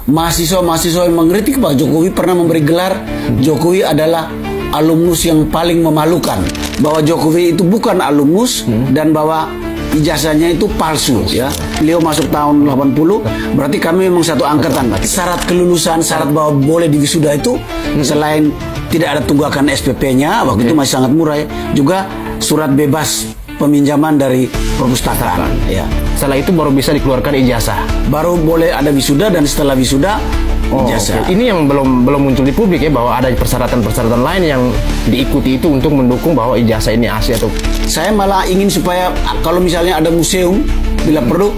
Mahasiswa-mahasiswa yang mengkritik Pak Jokowi pernah memberi gelar Jokowi adalah alumnus yang paling memalukan, bahwa Jokowi itu bukan alumnus dan bahwa ijazahnya itu palsu ya. Beliau masuk tahun 80, berarti kami memang satu angkatan. Syarat kelulusan, syarat bahwa boleh diwisuda itu selain tidak ada tunggakan SPP-nya, waktu itu masih sangat murah ya, juga surat bebas peminjaman dari perpustakaan ya. Setelah itu baru bisa dikeluarkan ijazah. Baru boleh ada wisuda, dan setelah wisuda ijazah. Okay. Ini yang belum muncul di publik ya, bahwa ada persyaratan-persyaratan lain yang diikuti itu untuk mendukung bahwa ijazah ini asli atau. Saya malah ingin supaya kalau misalnya ada museum, bila perlu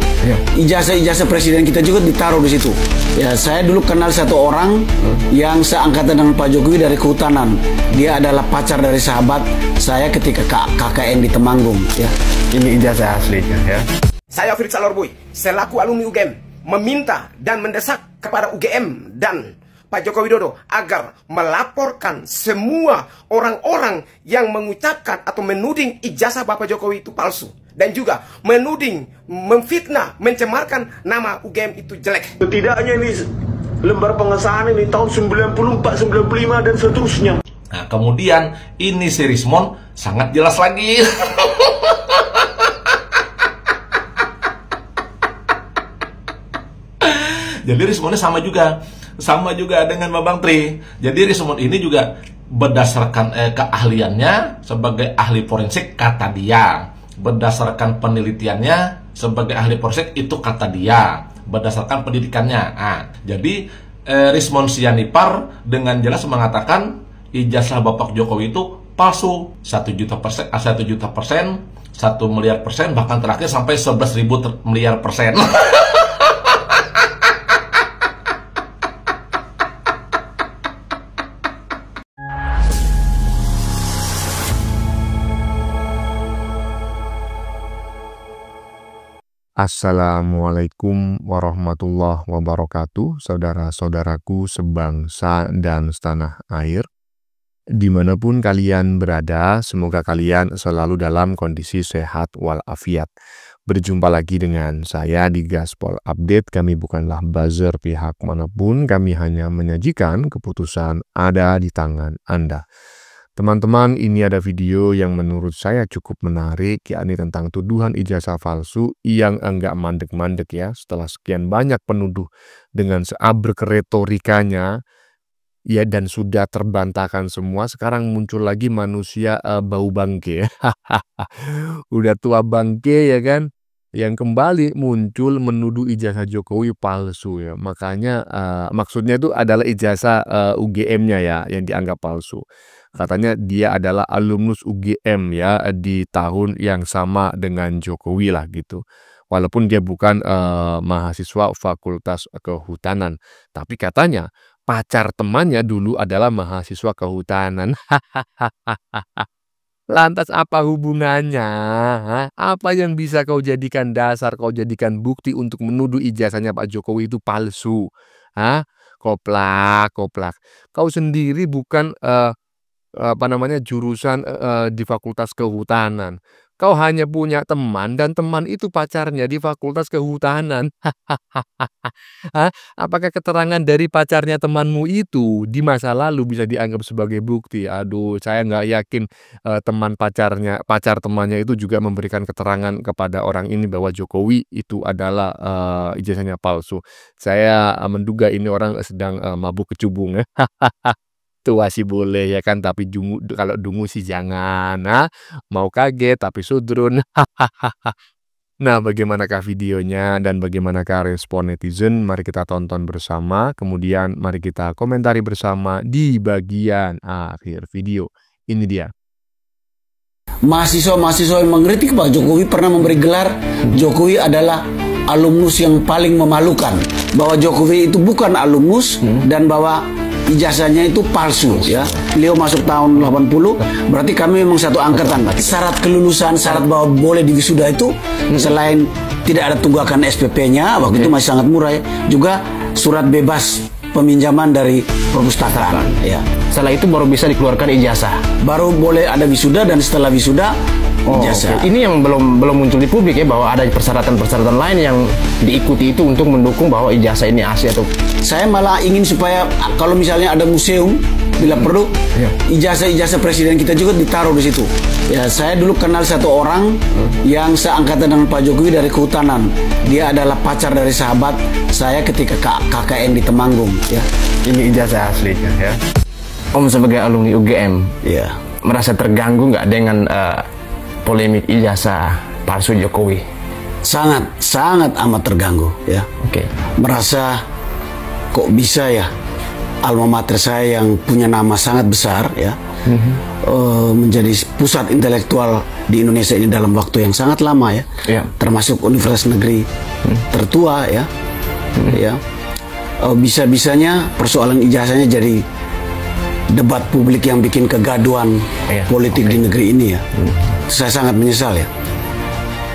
ijazah-ijazah presiden kita juga ditaruh di situ. Ya, saya dulu kenal satu orang yang seangkatan dengan Pak Jokowi dari kehutanan. Dia adalah pacar dari sahabat saya ketika KKN di Temanggung ya. Ini ijazah aslinya ya. Saya Felix Alorboy, selaku alumni UGM, meminta dan mendesak kepada UGM dan Pak Joko Widodo agar melaporkan semua orang-orang yang mengucapkan atau menuding ijazah Bapak Jokowi itu palsu. Dan juga menuding, memfitnah, mencemarkan nama UGM itu jelek. Setidaknya ini lembar pengesahan ini tahun 94, 95 dan seterusnya. Nah, kemudian ini si Rismon sangat jelas lagi. Jadi Rismonnya sama juga dengan Bambang Tri. Jadi Rismon ini juga berdasarkan keahliannya sebagai ahli forensik, kata dia. Berdasarkan penelitiannya sebagai ahli forensik, itu kata dia. Berdasarkan pendidikannya. Nah, jadi Rismon Sianipar dengan jelas mengatakan ijazah Bapak Jokowi itu palsu. 1 juta persen, 1 miliar persen, bahkan terakhir sampai 11.000 miliar persen. Assalamualaikum warahmatullahi wabarakatuh, saudara-saudaraku sebangsa dan setanah air. Dimanapun kalian berada, semoga kalian selalu dalam kondisi sehat walafiat. Berjumpa lagi dengan saya di Gaspol Update. Kami bukanlah buzzer pihak manapun, kami hanya menyajikan keputusan ada di tangan Anda. Teman-teman, ini ada video yang menurut saya cukup menarik, yakni tentang tuduhan ijazah palsu yang enggak mandek-mandek ya. Setelah sekian banyak penuduh dengan seabrek retorikanya, ya, dan sudah terbantahkan semua, sekarang muncul lagi manusia bau bangke. Udah tua bangke ya kan, yang kembali muncul menuduh ijazah Jokowi palsu ya. Makanya maksudnya itu adalah ijazah UGM-nya ya yang dianggap palsu. Katanya dia adalah alumnus UGM ya di tahun yang sama dengan Jokowi lah gitu. Walaupun dia bukan mahasiswa Fakultas Kehutanan, tapi katanya pacar temannya dulu adalah mahasiswa kehutanan. Lantas apa hubungannya? Apa yang bisa kau jadikan dasar, kau jadikan bukti untuk menuduh ijazahnya Pak Jokowi itu palsu? Koplak. Kau sendiri bukan jurusan di Fakultas Kehutanan. Kau hanya punya teman dan teman itu pacarnya di Fakultas Kehutanan. Apakah keterangan dari pacarnya temanmu itu di masa lalu bisa dianggap sebagai bukti? Aduh, saya nggak yakin pacar temannya itu juga memberikan keterangan kepada orang ini bahwa Jokowi itu adalah ijazahnya palsu. Saya menduga ini orang sedang mabuk kecubung ya. Tua sih boleh ya kan, tapi kalau dungu sih jangan. Mau kaget tapi sudrun. Nah, bagaimanakah videonya dan bagaimanakah respon netizen? Mari kita tonton bersama, kemudian mari kita komentari bersama di bagian akhir video. Ini dia. Mahasiswa-mahasiswa yang mengkritik Pak Jokowi pernah memberi gelar Jokowi adalah alumnus yang paling memalukan, bahwa Jokowi itu bukan alumnus dan bahwa ijazahnya itu palsu ya. Beliau masuk tahun 80, berarti kami memang satu angkatan. Syarat kelulusan, syarat bahwa boleh diwisuda itu selain tidak ada tunggakan SPP-nya, waktu itu masih sangat murah ya, juga surat bebas peminjaman dari perpustakaan ya. Setelah itu baru bisa dikeluarkan ijazah. Baru boleh ada wisuda, dan setelah wisuda ijazah. Oke. Ini yang belum muncul di publik ya, bahwa ada persyaratan-persyaratan lain yang diikuti itu untuk mendukung bahwa ijazah ini asli atau. Saya malah ingin supaya kalau misalnya ada museum, bila perlu ijazah-ijazah presiden kita juga ditaruh di situ. Ya, saya dulu kenal satu orang yang seangkatan dengan Pak Jokowi dari kehutanan. Dia adalah pacar dari sahabat saya ketika KKN di Temanggung. Ya, Ini ijazah asli ya. Om sebagai alumni UGM, ya. merasa terganggu nggak dengan polemik ijazah palsu Jokowi? Sangat amat terganggu. Ya, Oke. merasa kok bisa ya alma mater saya yang punya nama sangat besar ya menjadi pusat intelektual di Indonesia ini dalam waktu yang sangat lama ya, termasuk universitas negeri tertua ya, ya bisa-bisanya persoalan ijazahnya jadi debat publik yang bikin kegaduhan politik di negeri ini ya. Saya sangat menyesal ya.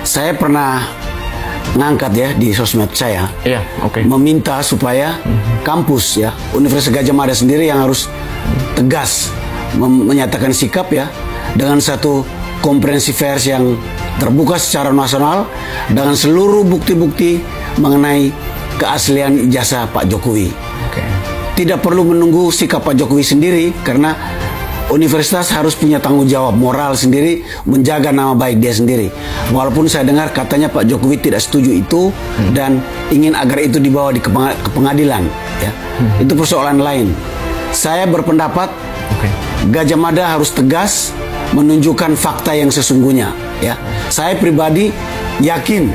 Saya pernah ngangkat ya di sosmed saya, meminta supaya kampus ya, Universitas Gadjah Mada sendiri yang harus tegas menyatakan sikap ya, dengan satu konferensi pers yang terbuka secara nasional dengan seluruh bukti-bukti mengenai keaslian ijazah Pak Jokowi. Tidak perlu menunggu sikap Pak Jokowi sendiri, karena universitas harus punya tanggung jawab moral sendiri menjaga nama baik dia sendiri. Walaupun saya dengar katanya Pak Jokowi tidak setuju itu dan ingin agar itu dibawa ke pengadilan ya. Itu persoalan lain. Saya berpendapat Gadjah Mada harus tegas menunjukkan fakta yang sesungguhnya ya. Saya pribadi yakin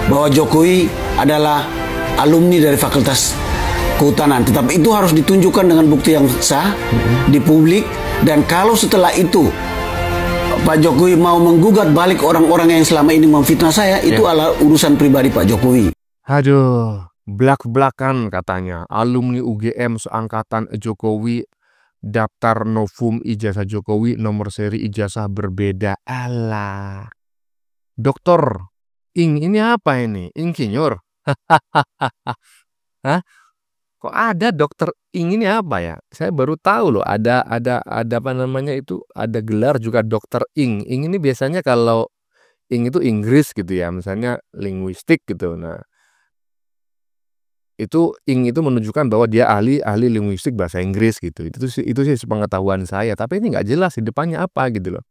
bahwa Jokowi adalah alumni dari Fakultas Kehutanan, tetapi itu harus ditunjukkan dengan bukti yang sah di publik. Dan kalau setelah itu Pak Jokowi mau menggugat balik orang-orang yang selama ini memfitnah saya, itu adalah urusan pribadi Pak Jokowi. Aduh, belak-belakan katanya alumni UGM seangkatan Jokowi daftar novum ijazah Jokowi nomor seri ijazah berbeda. Alah, Dokter Ing ini apa ini? Insinyur? Hah? Kok ada Dokter Ing ini apa ya? Saya baru tahu loh, ada apa namanya itu, ada gelar juga Dokter Ing. Ing ini biasanya kalau Ing itu Inggris gitu ya, misalnya linguistik gitu. Nah, itu Ing itu menunjukkan bahwa dia ahli linguistik bahasa Inggris gitu. Itu sih sepengetahuan saya, tapi ini nggak jelas di depannya apa gitu loh.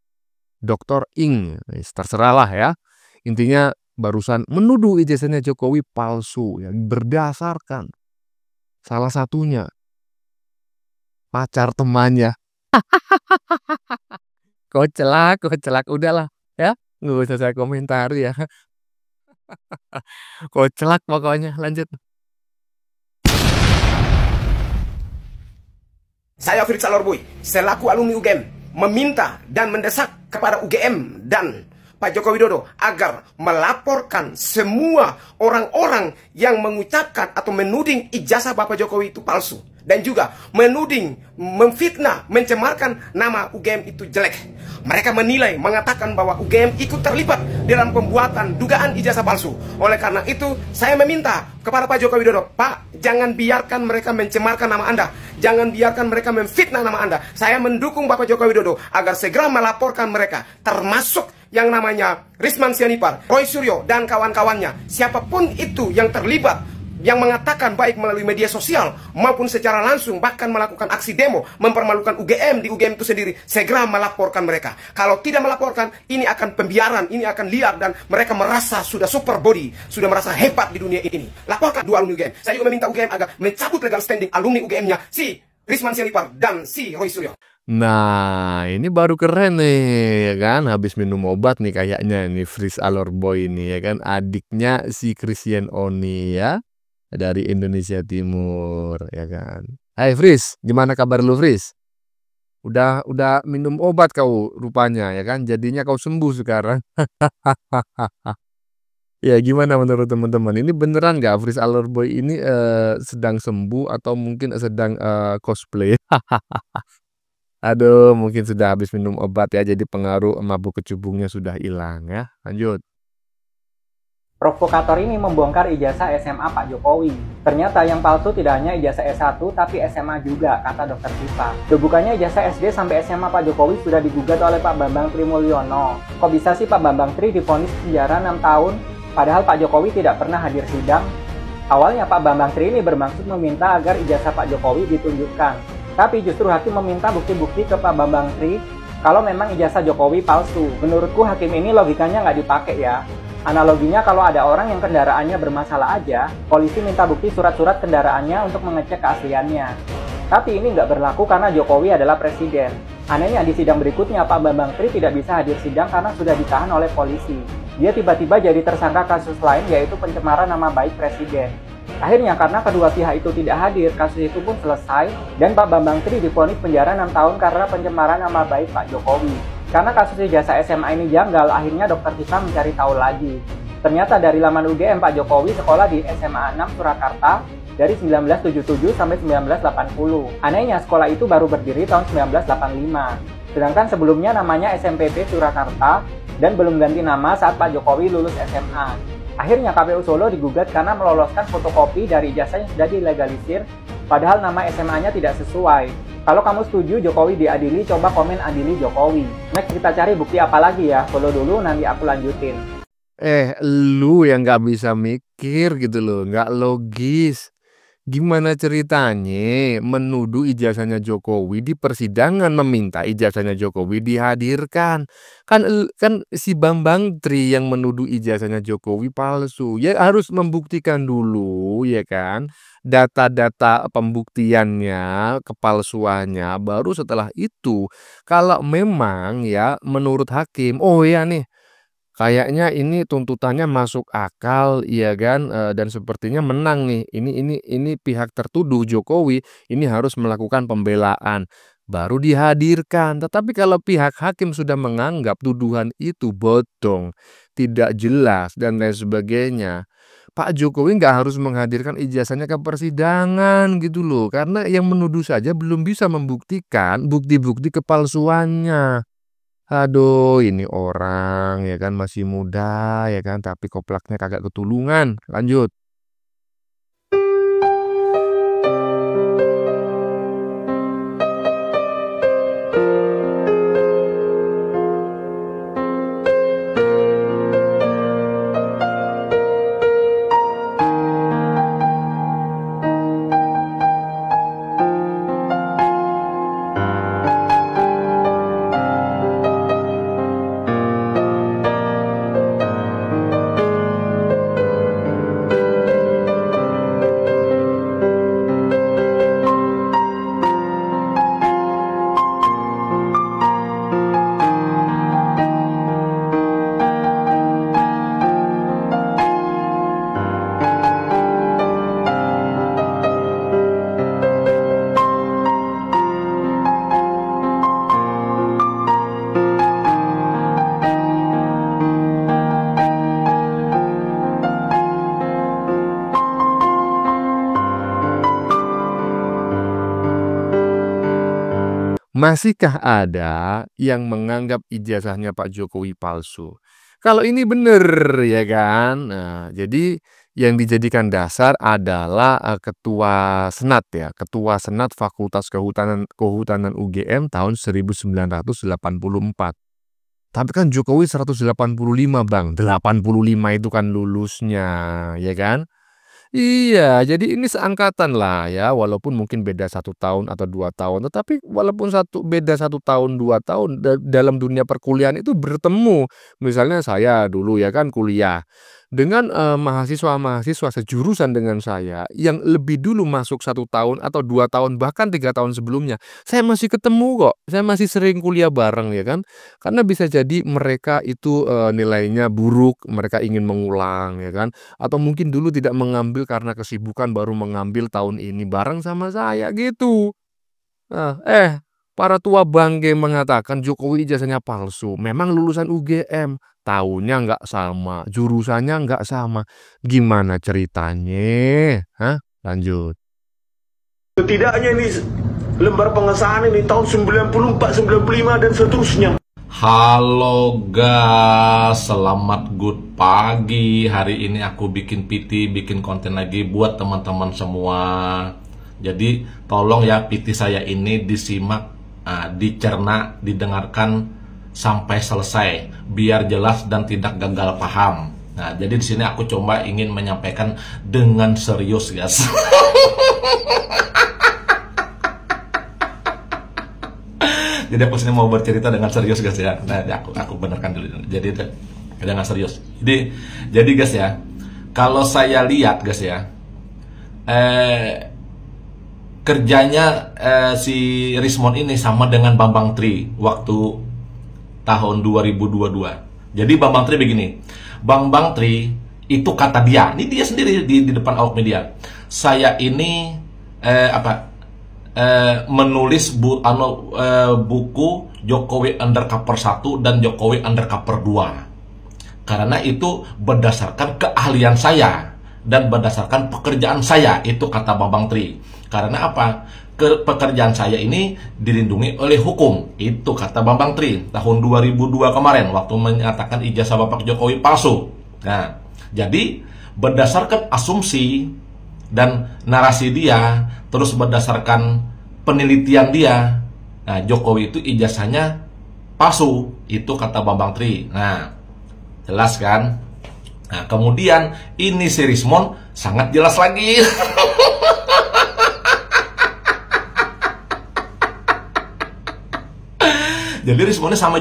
Dokter Ing, terserah lah ya. Intinya barusan menuduh ijazahnya Jokowi palsu ya, berdasarkan salah satunya pacar temannya. Kocak, udahlah ya, nggak usah saya komentari ya. Kocak pokoknya, lanjut. Saya Fritz Alorboy, selaku alumni UGM, meminta dan mendesak kepada UGM dan Pak Joko Widodo agar melaporkan semua orang-orang yang mengucapkan atau menuding ijazah Bapak Jokowi itu palsu. Dan juga menuding, memfitnah, mencemarkan nama UGM itu jelek. Mereka menilai, mengatakan bahwa UGM ikut terlibat dalam pembuatan dugaan ijazah palsu. Oleh karena itu, saya meminta kepada Pak Joko Widodo, Pak, jangan biarkan mereka mencemarkan nama Anda. Jangan biarkan mereka memfitnah nama Anda. Saya mendukung Bapak Joko Widodo agar segera melaporkan mereka, termasuk yang namanya Risman Sianipar, Roy Suryo, dan kawan-kawannya. Siapapun itu yang terlibat, yang mengatakan baik melalui media sosial maupun secara langsung, bahkan melakukan aksi demo mempermalukan UGM di UGM itu sendiri, segera melaporkan mereka. Kalau tidak melaporkan, ini akan pembiaran, ini akan liar, dan mereka merasa sudah super body, sudah merasa hebat di dunia ini. Laporkan dua alumni UGM. Saya juga meminta UGM agar mencabut legal standing alumni UGM-nya si Risman Sianipar dan si Roy Suryo. Nah, ini baru keren nih, ya kan? Habis minum obat nih kayaknya nih Fritz Alorboy ini, ya kan? Adiknya si Christian Oni ya, dari Indonesia Timur, ya kan? Hai Fritz, gimana kabar lu Fritz? Udah minum obat kau rupanya, ya kan? Jadinya kau sembuh sekarang. Ya, gimana menurut teman-teman? Ini beneran nggak Fritz Alorboy ini sedang sembuh atau mungkin sedang cosplay? Aduh, mungkin sudah habis minum obat ya, jadi pengaruh mabuk kecubungnya sudah hilang ya. Lanjut. Provokator ini membongkar ijazah SMA Pak Jokowi. Ternyata yang palsu tidak hanya ijazah S1 tapi SMA juga, kata Dr. Siva. Bukannya ijazah SD sampai SMA Pak Jokowi sudah digugat oleh Pak Bambang Tri Mulyono. Kok bisa sih Pak Bambang Tri divonis penjara 6 tahun? Padahal Pak Jokowi tidak pernah hadir sidang. Awalnya Pak Bambang Tri ini bermaksud meminta agar ijazah Pak Jokowi ditunjukkan. Tapi justru hakim meminta bukti-bukti ke Pak Bambang Tri kalau memang ijazah Jokowi palsu. Menurutku hakim ini logikanya nggak dipakai ya. Analoginya kalau ada orang yang kendaraannya bermasalah aja, polisi minta bukti surat-surat kendaraannya untuk mengecek keasliannya. Tapi ini nggak berlaku karena Jokowi adalah presiden. Anehnya di sidang berikutnya Pak Bambang Tri tidak bisa hadir sidang karena sudah ditahan oleh polisi. Dia tiba-tiba jadi tersangka kasus lain yaitu pencemaran nama baik presiden. Akhirnya karena kedua pihak itu tidak hadir, kasus itu pun selesai dan Pak Bambang Tri divonis penjara 6 tahun karena pencemaran nama baik Pak Jokowi. Karena kasus ijazah SMA ini janggal, akhirnya Dr. Siva mencari tahu lagi. Ternyata dari laman UGM Pak Jokowi sekolah di SMA 6 Surakarta dari 1977 sampai 1980. Anehnya sekolah itu baru berdiri tahun 1985. Sedangkan sebelumnya namanya SMPB Surakarta dan belum ganti nama saat Pak Jokowi lulus SMA. Akhirnya KPU Solo digugat karena meloloskan fotokopi dari ijazah yang sudah dilegalisir, padahal nama SMA-nya tidak sesuai. Kalau kamu setuju Jokowi diadili, coba komen adili Jokowi. Next kita cari bukti apa lagi ya, follow dulu nanti aku lanjutin. Lu yang nggak bisa mikir gitu loh, nggak logis. Gimana ceritanya menuduh ijazahnya Jokowi di persidangan meminta ijazahnya Jokowi dihadirkan? Kan si Bambang Tri yang menuduh ijazahnya Jokowi palsu. Ya harus membuktikan dulu ya kan. Data-data pembuktiannya, kepalsuannya, baru setelah itu kalau memang ya menurut hakim, oh ya nih kayaknya ini tuntutannya masuk akal ya kan, dan sepertinya menang nih. Ini pihak tertuduh Jokowi ini harus melakukan pembelaan baru dihadirkan. Tetapi kalau pihak hakim sudah menganggap tuduhan itu bodong, tidak jelas dan lain sebagainya, Pak Jokowi nggak harus menghadirkan ijazahnya ke persidangan gitu loh. Karena yang menuduh saja belum bisa membuktikan bukti-bukti kepalsuannya. Aduh, ini orang ya kan masih muda ya kan, tapi koplaknya kagak ketulungan. Lanjut. Masihkah ada yang menganggap ijazahnya Pak Jokowi palsu? Kalau ini benar ya kan. Nah, jadi yang dijadikan dasar adalah Ketua Senat ya, Ketua Senat Fakultas Kehutanan UGM tahun 1984. Tapi kan Jokowi 185 Bang, 85 itu kan lulusnya ya kan. Iya, jadi ini seangkatan lah ya, walaupun mungkin beda 1 tahun atau 2 tahun, tetapi walaupun beda 1 tahun 2 tahun dalam dunia perkuliahan itu bertemu. Misalnya saya dulu ya kan kuliah dengan mahasiswa-mahasiswa sejurusan dengan saya yang lebih dulu masuk 1 tahun atau 2 tahun bahkan 3 tahun sebelumnya, saya masih ketemu kok, saya masih sering kuliah bareng ya kan, karena bisa jadi mereka itu nilainya buruk, mereka ingin mengulang ya kan, atau mungkin dulu tidak mengambil karena kesibukan baru mengambil tahun ini bareng sama saya gitu. Nah, para tua bangke mengatakan Jokowi ijazahnya palsu. Memang lulusan UGM, tahunnya nggak sama, jurusannya nggak sama. Gimana ceritanya? Hah? Lanjut. Setidaknya ini lembar pengesahan ini tahun 94, 95 dan seterusnya. Halo guys, selamat good pagi. Hari ini aku bikin PT, bikin konten lagi buat teman-teman semua. Jadi tolong ya PT saya ini disimak, dicerna, didengarkan sampai selesai biar jelas dan tidak gagal paham. Nah, jadi di sini aku coba ingin menyampaikan dengan serius, guys. Jadi aku sini mau bercerita dengan serius, guys ya. Nah, aku benarkan dulu. Jadi dengan serius. Jadi guys ya, kalau saya lihat guys ya, kerjanya si Rismond ini sama dengan Bambang Tri waktu tahun 2022. Jadi Bambang Tri begini, Bambang Tri itu kata dia, ini dia sendiri di depan awak media, saya ini menulis buku Jokowi Undercover 1 dan Jokowi Undercover 2 karena itu berdasarkan keahlian saya dan berdasarkan pekerjaan saya, itu kata Bambang Tri. Karena apa? Pekerjaan saya ini dilindungi oleh hukum, itu kata Bambang Tri tahun 2002 kemarin waktu menyatakan ijazah Bapak Jokowi palsu. Nah, jadi berdasarkan asumsi dan narasi dia, terus berdasarkan penelitian dia, nah Jokowi itu ijazahnya palsu, itu kata Bambang Tri. Nah, jelas kan? Nah, kemudian ini si Rismond sangat jelas lagi. Jadi Rismondnya sama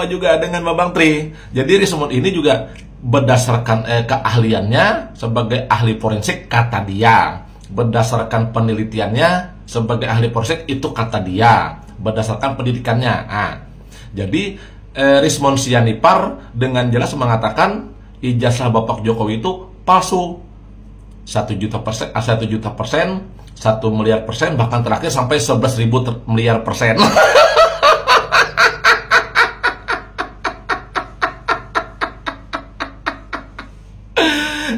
juga dengan Bambang Tri. Jadi Rismond ini juga berdasarkan keahliannya sebagai ahli forensik, kata dia. Berdasarkan penelitiannya sebagai ahli forensik, itu kata dia. Berdasarkan pendidikannya. Nah, jadi Rismond Sianipar dengan jelas mengatakan ijazah Bapak Jokowi itu palsu. 1 juta persen, 1 miliar persen, bahkan terakhir sampai 11.000 miliar persen.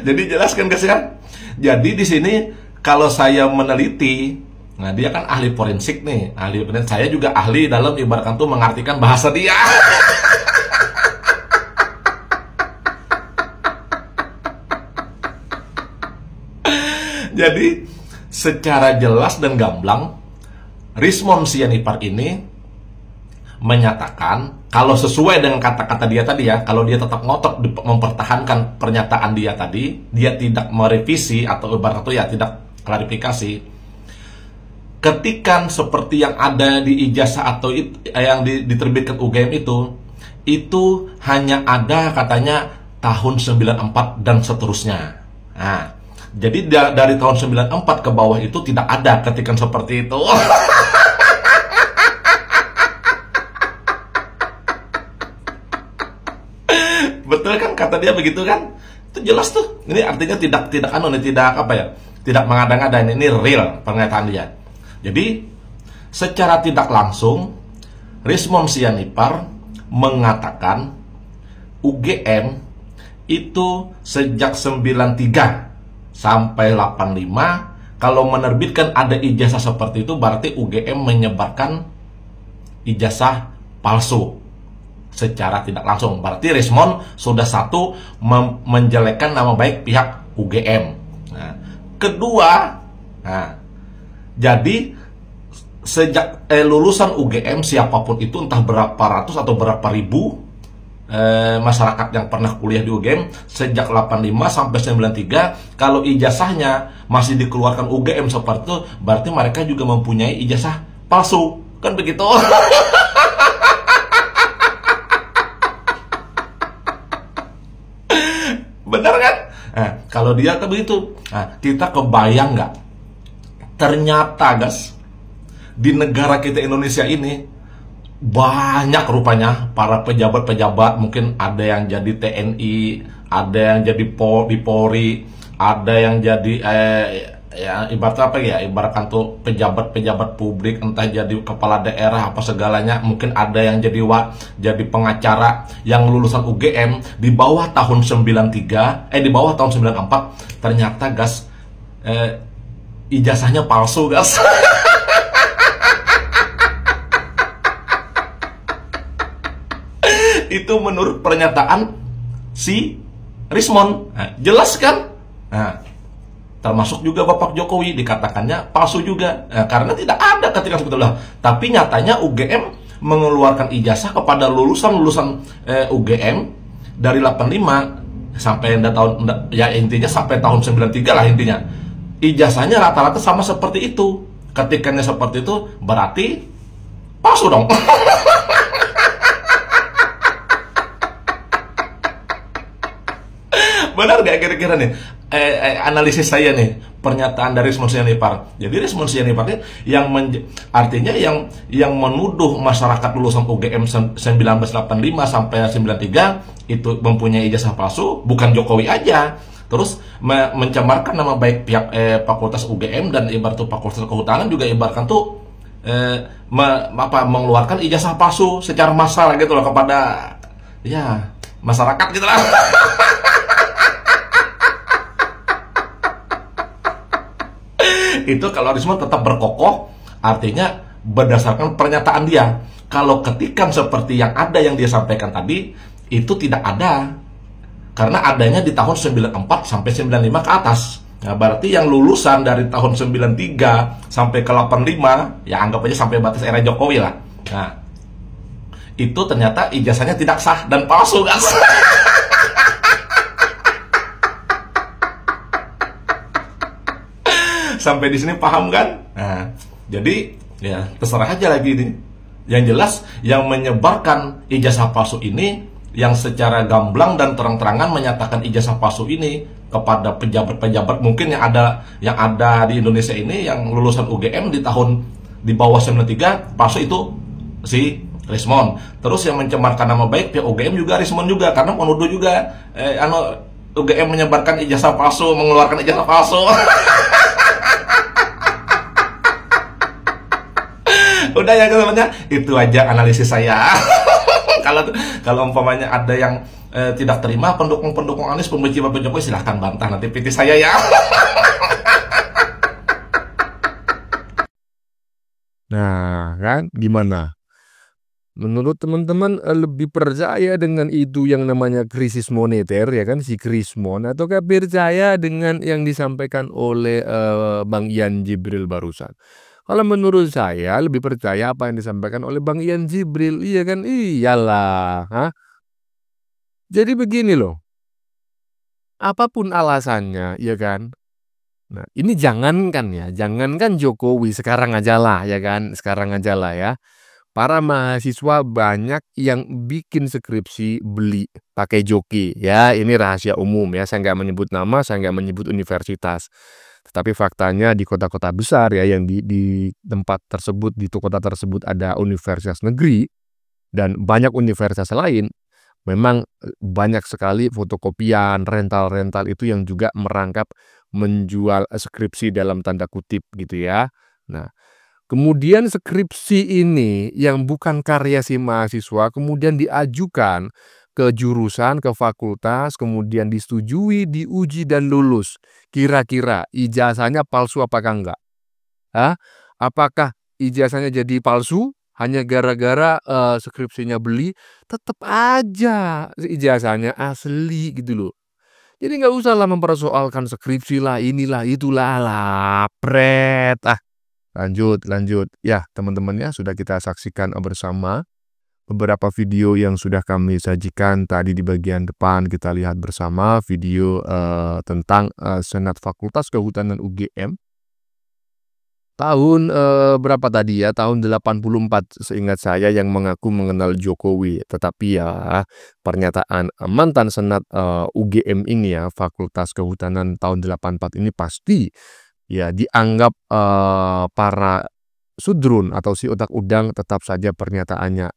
Jadi jelaskan guys ya. Jadi di sini kalau saya meneliti, nah dia kan ahli forensik nih, ahli forensik. Saya juga ahli dalam ibaratkan tuh mengartikan bahasa dia. Jadi secara jelas dan gamblang Rismond Sianipar ini menyatakan kalau sesuai dengan kata-kata dia tadi ya, kalau dia tetap ngotot mempertahankan pernyataan dia tadi, dia tidak merevisi atau ibarat itu ya tidak klarifikasi. Ketikan seperti yang ada di ijazah atau yang diterbitkan UGM itu hanya ada katanya tahun 94 dan seterusnya. Nah, jadi dari tahun 94 ke bawah itu tidak ada ketikan seperti itu. Betul kan kata dia begitu kan? Itu jelas tuh. Ini artinya tidak mengada-ngada, ini real pernyataan dia. Jadi secara tidak langsung Rismond Sianipar mengatakan UGM itu sejak 93 sampai 85 kalau menerbitkan ada ijazah seperti itu berarti UGM menyebarkan ijazah palsu. Secara tidak langsung berarti Rismond sudah satu menjelekkan nama baik pihak UGM. Nah, kedua, jadi sejak lulusan UGM siapapun itu entah berapa ratus atau berapa ribu masyarakat yang pernah kuliah di UGM sejak 85 sampai 93 kalau ijazahnya masih dikeluarkan UGM seperti itu berarti mereka juga mempunyai ijazah palsu, kan begitu? Benar kan? Nah, kalau dia kan begitu, nah, kita kebayang nggak? Ternyata guys, di negara kita Indonesia ini banyak rupanya para pejabat-pejabat, mungkin ada yang jadi TNI, ada yang jadi Polri, ada yang jadi ya ibarat apa ya, ibaratkan tuh pejabat-pejabat publik, entah jadi kepala daerah apa segalanya, mungkin ada yang jadi pengacara yang lulusan UGM di bawah tahun 93 di bawah tahun 94 ternyata gas ijazahnya palsu gas. Itu menurut pernyataan si Rismond. Nah, jelas kan? Nah, termasuk juga Bapak Jokowi dikatakannya palsu juga. Nah, karena tidak ada ketika sebetulnya. Tapi nyatanya UGM mengeluarkan ijazah kepada lulusan UGM dari 85 sampai ya intinya sampai tahun 93 lah intinya. Ijazahnya rata-rata sama seperti itu. Ketikanya seperti itu berarti palsu dong. Benar gak kira-kira nih analisis saya nih, pernyataan dari Rismond Sianipar. Jadi Rismond Sianipar ini artinya yang menuduh masyarakat lulusan UGM 1985 sampai 93 itu mempunyai ijazah palsu, bukan Jokowi aja. Terus mencemarkan nama baik pihak Fakultas UGM dan ibarat tuh Fakultas Kehutanan juga ibaratkan tuh mengeluarkan ijazah palsu secara massal gitu loh kepada ya masyarakat gitu lah. Itu kalau Rismond tetap berkokoh, artinya berdasarkan pernyataan dia. Kalau ketikan seperti yang ada yang dia sampaikan tadi, itu tidak ada. Karena adanya di tahun 94 sampai 95 ke atas. Nah, berarti yang lulusan dari tahun 93 sampai ke 85, ya anggap aja sampai batas era Jokowi lah. Nah, itu ternyata ijazahnya tidak sah dan palsu, guys. Sampai di sini paham kan? Nah, jadi ya terserah aja lagi ini. Yang jelas yang menyebarkan ijazah palsu ini, yang secara gamblang dan terang-terangan menyatakan ijazah palsu ini kepada pejabat-pejabat mungkin yang ada di Indonesia ini yang lulusan UGM di bawah 93 palsu itu si Rismond. Terus yang mencemarkan nama baik pihak UGM juga Rismond juga, karena menuduh juga UGM menyebarkan ijazah palsu, mengeluarkan ijazah palsu. Udah ya teman-teman, itu aja analisis saya. Kalau umpamanya ada yang tidak terima pendukung Anies, pembenci Bapak Jokowi, silahkan bantah, nanti PT saya ya. Nah, kan gimana? Menurut teman-teman lebih percaya dengan itu yang namanya krisis moneter ya kan, si Rismond, ataukah percaya dengan yang disampaikan oleh Bang Ian Jibril barusan? Kalau menurut saya lebih percaya apa yang disampaikan oleh Bang Ian Jibril, iya kan? Iyalah. Jadi begini loh, apapun alasannya, ya kan? Nah, ini jangankan Jokowi, sekarang aja lah, ya kan? Sekarang aja lah ya. Para mahasiswa banyak yang bikin skripsi beli pakai joki, ya ini rahasia umum ya. Saya nggak menyebut nama, saya nggak menyebut universitas. Tetapi faktanya di kota-kota besar ya, yang di tempat tersebut, di kota tersebut ada universitas negeri dan banyak universitas lain, memang banyak sekali fotokopian, rental-rental itu yang juga merangkap menjual skripsi dalam tanda kutip gitu ya. Nah, kemudian skripsi ini yang bukan karya si mahasiswa kemudian diajukan ke jurusan, ke fakultas, kemudian disetujui, diuji dan lulus. Kira-kira ijazahnya palsu apakah enggak? Apakah ijazahnya jadi palsu hanya gara-gara skripsinya beli? Tetap aja ijazahnya asli gitu loh. Jadi nggak usah lah mempersoalkan skripsi lah, inilah, itulah, lapret. Lanjut. Ya, teman-teman ya, sudah kita saksikan bersama beberapa video yang sudah kami sajikan tadi. Di bagian depan kita lihat bersama video tentang Senat Fakultas Kehutanan UGM tahun berapa tadi ya, tahun 84 seingat saya, yang mengaku mengenal Jokowi. Tetapi ya pernyataan mantan Senat UGM ini ya, Fakultas Kehutanan tahun 84 ini pasti ya dianggap para sudrun atau si otak udang tetap saja pernyataannya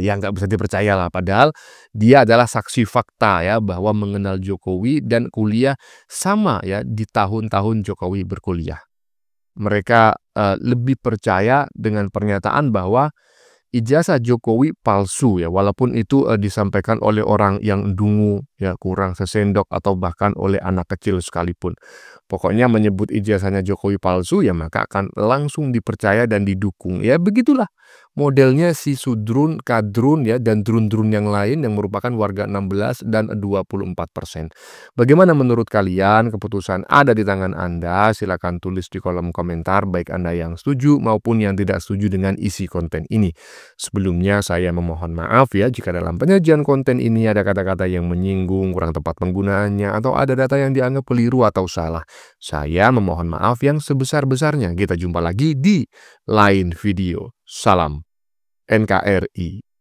yang nggak bisa dipercaya lah. Padahal dia adalah saksi fakta ya, bahwa mengenal Jokowi dan kuliah sama ya di tahun-tahun Jokowi berkuliah. Mereka lebih percaya dengan pernyataan bahwa ijazah Jokowi palsu ya, walaupun itu disampaikan oleh orang yang dungu ya, kurang sesendok, atau bahkan oleh anak kecil sekalipun. Pokoknya menyebut ijazahnya Jokowi palsu ya, maka akan langsung dipercaya dan didukung. Ya begitulah modelnya si Sudrun, Kadrun ya, dan drun-drun yang lain yang merupakan warga 16 dan 24%. Bagaimana menurut kalian? Keputusan ada di tangan Anda. Silakan tulis di kolom komentar baik Anda yang setuju maupun yang tidak setuju dengan isi konten ini. Sebelumnya saya memohon maaf ya jika dalam penyajian konten ini ada kata-kata yang menyinggung, kurang tepat penggunaannya, atau ada data yang dianggap keliru atau salah. Saya memohon maaf yang sebesar-besarnya. Kita jumpa lagi di lain video. Salam NKRI.